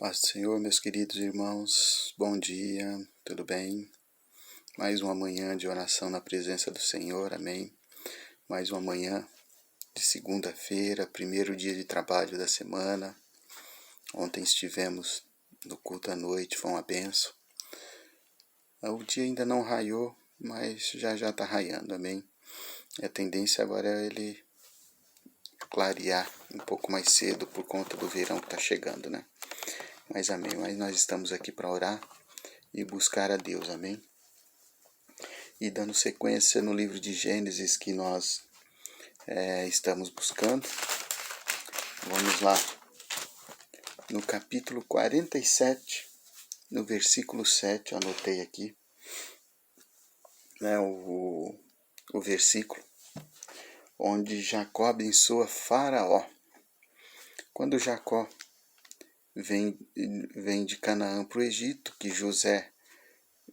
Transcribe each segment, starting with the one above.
Paz do Senhor, meus queridos irmãos, bom dia, tudo bem? Mais uma manhã de oração na presença do Senhor, amém? Mais uma manhã de segunda-feira, primeiro dia de trabalho da semana. Ontem estivemos no culto à noite, foi uma benção. O dia ainda não raiou, mas já está raiando, amém? E a tendência agora é ele clarear um pouco mais cedo por conta do verão que está chegando, né? Mas amém, mas nós estamos aqui para orar e buscar a Deus, amém? E dando sequência no livro de Gênesis que nós estamos buscando, vamos lá, no capítulo 47, no versículo 7, eu anotei aqui, né, o versículo onde Jacó abençoa Faraó. Quando Jacó vem de Canaã para o Egito, que José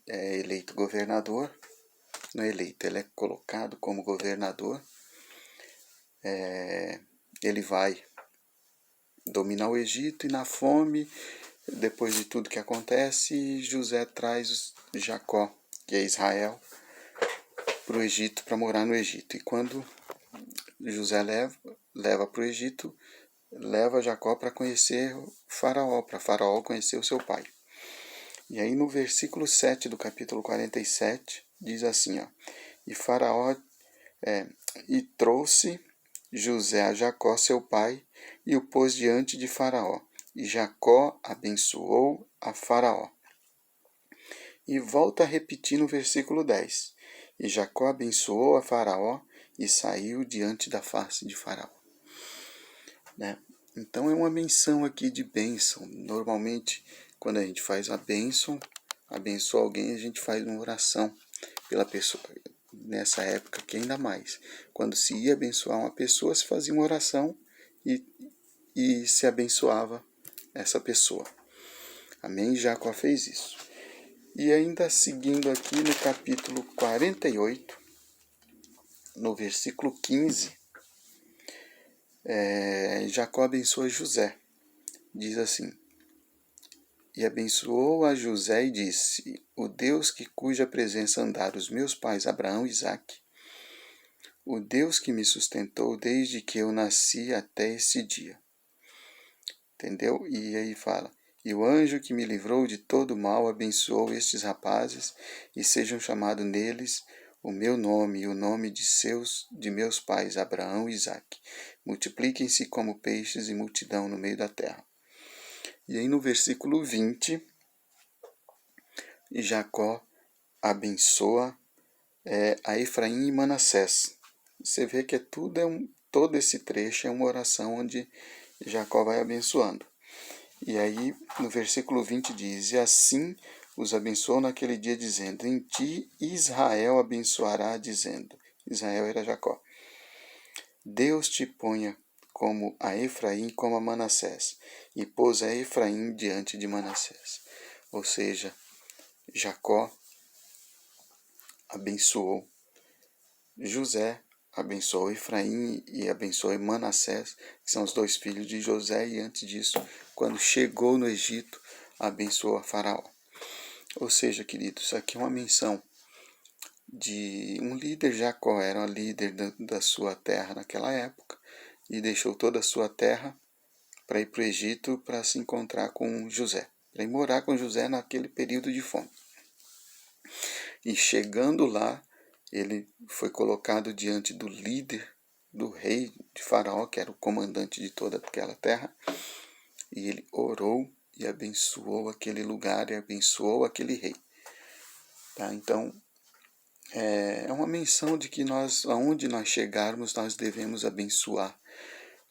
é eleito governador, não é eleito, ele é colocado como governador, ele vai dominar o Egito e na fome, depois de tudo que acontece, José traz Jacó, que é Israel, para o Egito, para morar no Egito. E quando José leva para o Egito, leva Jacó para conhecer Faraó, para Faraó conhecer o seu pai. E aí no versículo 7 do capítulo 47, diz assim, ó, e Faraó e trouxe José a Jacó, seu pai, e o pôs diante de Faraó. E Jacó abençoou a Faraó. E volta a repetir no versículo 10. E Jacó abençoou a Faraó e saiu diante da face de Faraó. Né? Então é uma menção aqui de bênção. Normalmente, quando a gente faz a bênção, abençoa alguém, a gente faz uma oração pela pessoa. Nessa época que ainda mais. Quando se ia abençoar uma pessoa, se fazia uma oração e se abençoava essa pessoa. Amém? Jacó fez isso. E ainda seguindo aqui no capítulo 48, no versículo 15, Jacó abençoa José. Diz assim, e abençoou a José e disse, o Deus cuja presença andaram os meus pais Abraão e Isaque, o Deus que me sustentou desde que eu nasci até esse dia. Entendeu? E aí fala, e o anjo que me livrou de todo mal abençoou estes rapazes, e sejam chamados neles o meu nome e o nome de meus pais, Abraão e Isaque. Multipliquem-se como peixes e multidão no meio da terra. E aí no versículo 20, Jacó abençoa a Efraim e Manassés. Você vê que todo esse trecho é uma oração onde Jacó vai abençoando. E aí, no versículo 20 diz, e assim os abençoou naquele dia, dizendo, em ti Israel abençoará, dizendo, Israel era Jacó, Deus te ponha como a Efraim, como a Manassés, e pôs a Efraim diante de Manassés. Ou seja, Jacó abençoou José, abençoou Efraim e abençoou Manassés, que são os dois filhos de José, e antes disso, quando chegou no Egito, abençoou a Faraó. Ou seja, queridos, isso aqui é uma menção de um líder. Jacó era um líder da sua terra naquela época, e deixou toda a sua terra para ir para o Egito para se encontrar com José, para ir morar com José naquele período de fome. E chegando lá, ele foi colocado diante do líder, do rei de Faraó, que era o comandante de toda aquela terra, e ele orou e abençoou aquele lugar e abençoou aquele rei. Tá? Então, é uma menção de que aonde nós chegarmos, nós devemos abençoar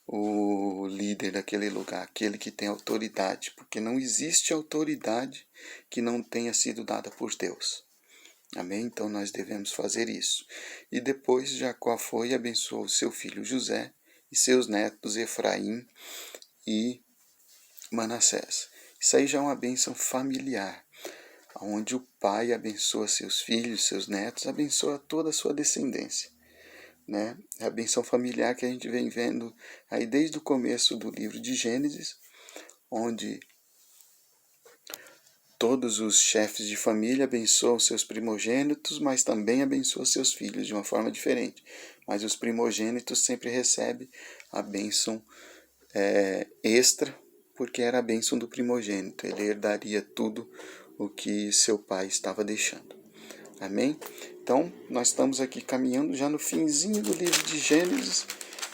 o líder daquele lugar, aquele que tem autoridade, porque não existe autoridade que não tenha sido dada por Deus. Amém? Então nós devemos fazer isso. E depois Jacó foi e abençoou seu filho José e seus netos Efraim e Manassés. Isso aí já é uma bênção familiar, onde o pai abençoa seus filhos, seus netos, abençoa toda a sua descendência. Né? É a bênção familiar que a gente vem vendo aí desde o começo do livro de Gênesis, onde Todos os chefes de família abençoam seus primogênitos, mas também abençoam seus filhos de uma forma diferente. Mas os primogênitos sempre recebem a bênção extra, porque era a bênção do primogênito. Ele herdaria tudo o que seu pai estava deixando. Amém? Então, nós estamos aqui caminhando já no finzinho do livro de Gênesis,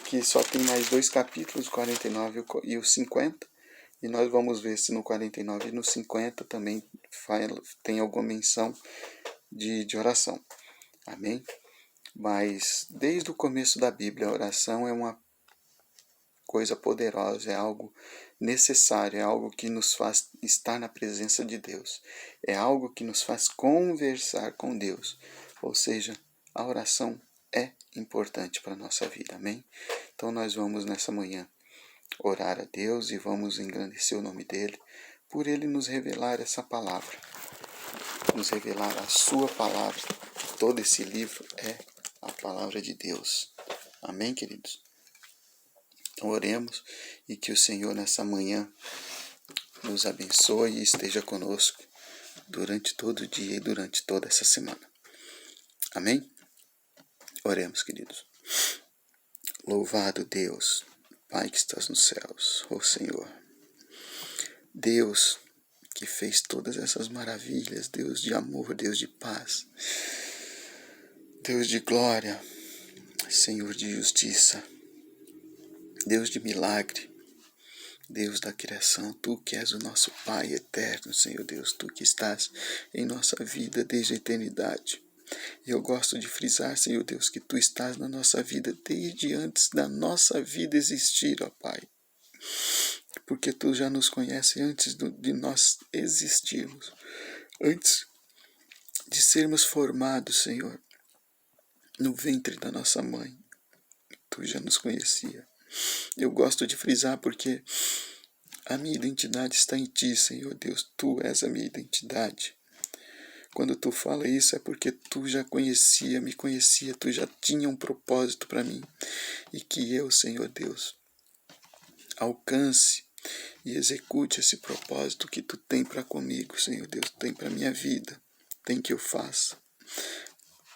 que só tem mais 2 capítulos, o 49 e o 50. E nós vamos ver se no 49 e no 50 também tem alguma menção de oração. Amém? Mas desde o começo da Bíblia, a oração é uma coisa poderosa, é algo necessário, é algo que nos faz estar na presença de Deus. É algo que nos faz conversar com Deus. Ou seja, a oração é importante para a nossa vida. Amém? Então nós vamos nessa manhã orar a Deus e vamos engrandecer o nome dEle, por Ele nos revelar essa palavra, nos revelar a sua palavra. Todo esse livro é a palavra de Deus. Amém, queridos? Então oremos e que o Senhor nessa manhã nos abençoe e esteja conosco durante todo o dia e durante toda essa semana. Amém? Oremos, queridos. Louvado Deus, Pai que estás nos céus, ó Senhor. Deus que fez todas essas maravilhas, Deus de amor, Deus de paz, Deus de glória, Senhor de justiça, Deus de milagre, Deus da criação, Tu que és o nosso Pai eterno, Senhor Deus, Tu que estás em nossa vida desde a eternidade. E eu gosto de frisar, Senhor Deus, que Tu estás na nossa vida desde antes da nossa vida existir, ó Pai. Porque Tu já nos conheces antes de nós existirmos, antes de sermos formados, Senhor, no ventre da nossa mãe. Tu já nos conhecia. Eu gosto de frisar porque a minha identidade está em Ti, Senhor Deus. Tu és a minha identidade. Quando Tu fala isso é porque Tu já conhecia, me conhecia, Tu já tinha um propósito para mim. E que eu, Senhor Deus, alcance e execute esse propósito que Tu tem para comigo, Senhor Deus, tem para minha vida, tem que eu faça.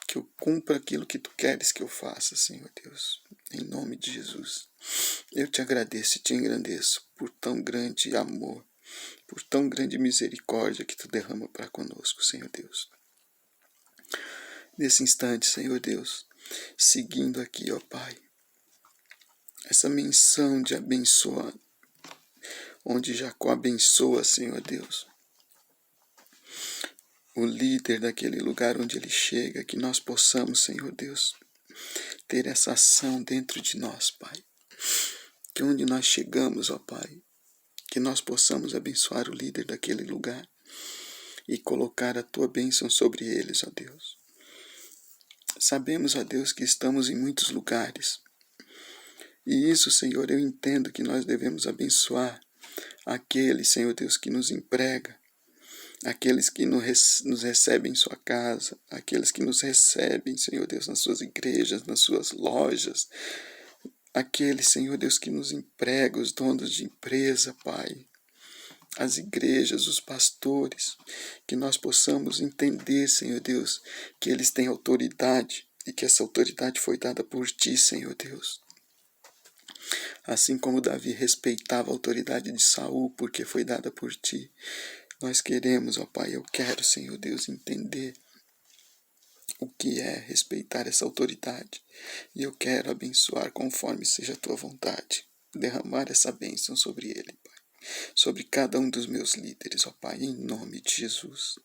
Que eu cumpra aquilo que Tu queres que eu faça, Senhor Deus, em nome de Jesus. Eu Te agradeço e Te engrandeço por tão grande amor, por tão grande misericórdia que Tu derrama para conosco, Senhor Deus. Nesse instante, Senhor Deus, seguindo aqui, ó Pai, essa menção de abençoar, onde Jacó abençoa, Senhor Deus, o líder daquele lugar onde ele chega, que nós possamos, Senhor Deus, ter essa ação dentro de nós, Pai. Que onde nós chegamos, ó Pai, que nós possamos abençoar o líder daquele lugar e colocar a Tua bênção sobre eles, ó Deus. Sabemos, ó Deus, que estamos em muitos lugares. E isso, Senhor, eu entendo que nós devemos abençoar aqueles, Senhor Deus, que nos emprega, aqueles que nos recebem em sua casa, aqueles que nos recebem, Senhor Deus, nas suas igrejas, nas suas lojas, aqueles, Senhor Deus, que nos emprega, os donos de empresa, Pai, as igrejas, os pastores, que nós possamos entender, Senhor Deus, que eles têm autoridade e que essa autoridade foi dada por Ti, Senhor Deus. Assim como Davi respeitava a autoridade de Saul porque foi dada por Ti, nós queremos, ó Pai, eu quero, Senhor Deus, entender o que é respeitar essa autoridade. E eu quero abençoar conforme seja a Tua vontade. Derramar essa bênção sobre ele, Pai. Sobre cada um dos meus líderes, ó Pai, em nome de Jesus.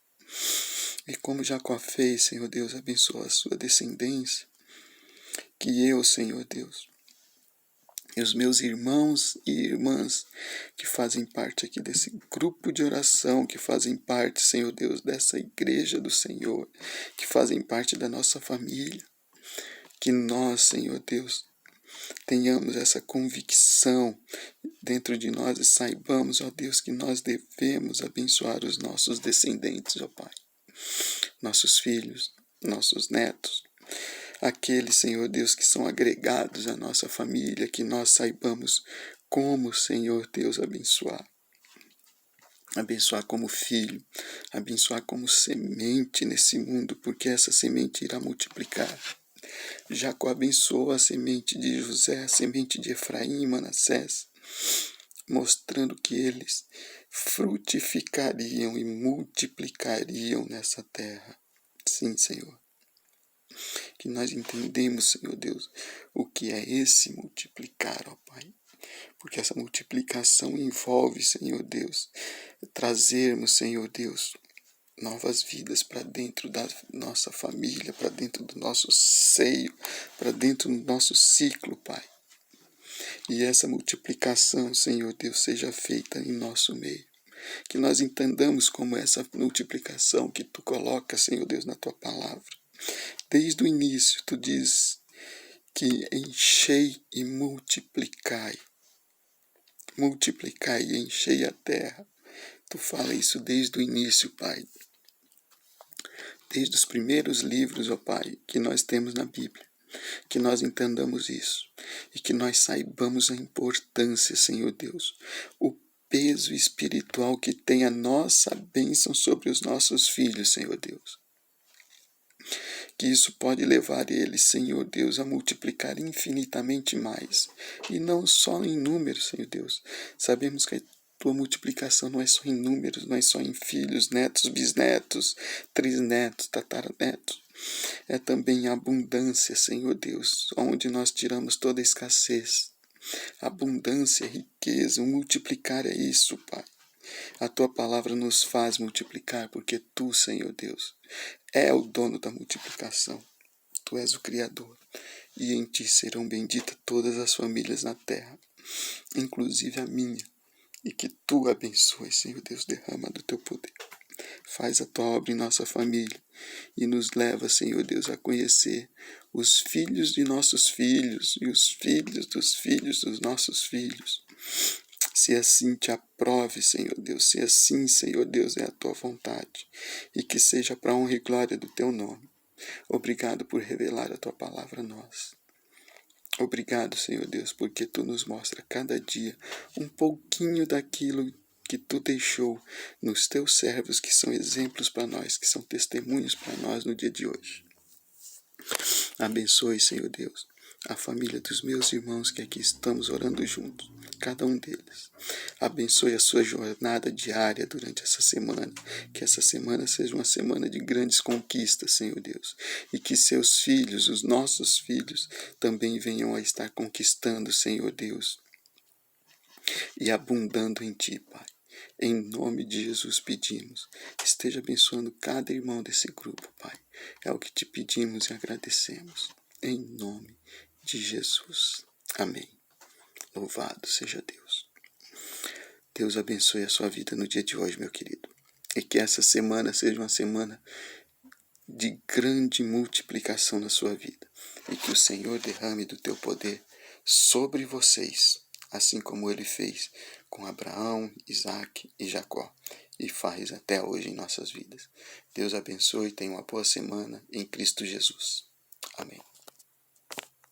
E como Jacó fez, Senhor Deus, abençoa a sua descendência. Que eu, Senhor Deus, e os meus irmãos e irmãs que fazem parte aqui desse grupo de oração, que fazem parte, Senhor Deus, dessa igreja do Senhor, que fazem parte da nossa família, que nós, Senhor Deus, tenhamos essa convicção dentro de nós e saibamos, ó Deus, que nós devemos abençoar os nossos descendentes, ó Pai, nossos filhos, nossos netos, aqueles, Senhor Deus, que são agregados à nossa família, que nós saibamos como, Senhor Deus, abençoar. abençoar como filho, abençoar como semente nesse mundo, porque essa semente irá multiplicar. Jacó abençoou a semente de José, a semente de Efraim e Manassés, mostrando que eles frutificariam e multiplicariam nessa terra. Sim, Senhor. Que nós entendemos, Senhor Deus, o que é esse multiplicar, ó Pai. Porque essa multiplicação envolve, Senhor Deus, trazermos, Senhor Deus, novas vidas para dentro da nossa família, para dentro do nosso seio, para dentro do nosso ciclo, Pai. E essa multiplicação, Senhor Deus, seja feita em nosso meio. Que nós entendamos como essa multiplicação que Tu colocas, Senhor Deus, na Tua palavra. Desde o início, Tu dizes que enchei e multiplicai. Multiplicai e enchei a terra. Tu fala isso desde o início, Pai. Desde os primeiros livros, ó Pai, que nós temos na Bíblia. Que nós entendamos isso. E que nós saibamos a importância, Senhor Deus. O peso espiritual que tem a nossa bênção sobre os nossos filhos, Senhor Deus. Que isso pode levar eles, Senhor Deus, a multiplicar infinitamente mais. E não só em números, Senhor Deus. Sabemos que a Tua multiplicação não é só em números, não é só em filhos, netos, bisnetos, trisnetos, tataranetos. É também abundância, Senhor Deus, onde nós tiramos toda a escassez. Abundância, riqueza, o multiplicar é isso, Pai. A Tua palavra nos faz multiplicar, porque Tu, Senhor Deus, é o dono da multiplicação. Tu és o Criador, e em Ti serão benditas todas as famílias na terra, inclusive a minha, e que Tu abençoes, Senhor Deus, derrama do Teu poder. Faz a Tua obra em nossa família, e nos leva, Senhor Deus, a conhecer os filhos de nossos filhos, e os filhos dos nossos filhos. Se assim Te aprove, Senhor Deus, se assim, Senhor Deus, é a Tua vontade, e que seja para a honra e glória do Teu nome. Obrigado por revelar a Tua palavra a nós. Obrigado, Senhor Deus, porque Tu nos mostra cada dia um pouquinho daquilo que Tu deixou nos Teus servos, que são exemplos para nós, que são testemunhos para nós no dia de hoje. Abençoe, Senhor Deus, a família dos meus irmãos que aqui estamos orando juntos, cada um deles. Abençoe a sua jornada diária durante essa semana, que essa semana seja uma semana de grandes conquistas, Senhor Deus, e que seus filhos, os nossos filhos, também venham a estar conquistando, Senhor Deus, e abundando em Ti, Pai. Em nome de Jesus pedimos. Esteja abençoando cada irmão desse grupo, Pai. É o que Te pedimos e agradecemos. Em nome de Jesus. Amém. Louvado seja Deus. Deus abençoe a sua vida no dia de hoje, meu querido. E que essa semana seja uma semana de grande multiplicação na sua vida. E que o Senhor derrame do Teu poder sobre vocês, assim como Ele fez com Abraão, Isaque e Jacó, e faz até hoje em nossas vidas. Deus abençoe e tenha uma boa semana em Cristo Jesus. Amém.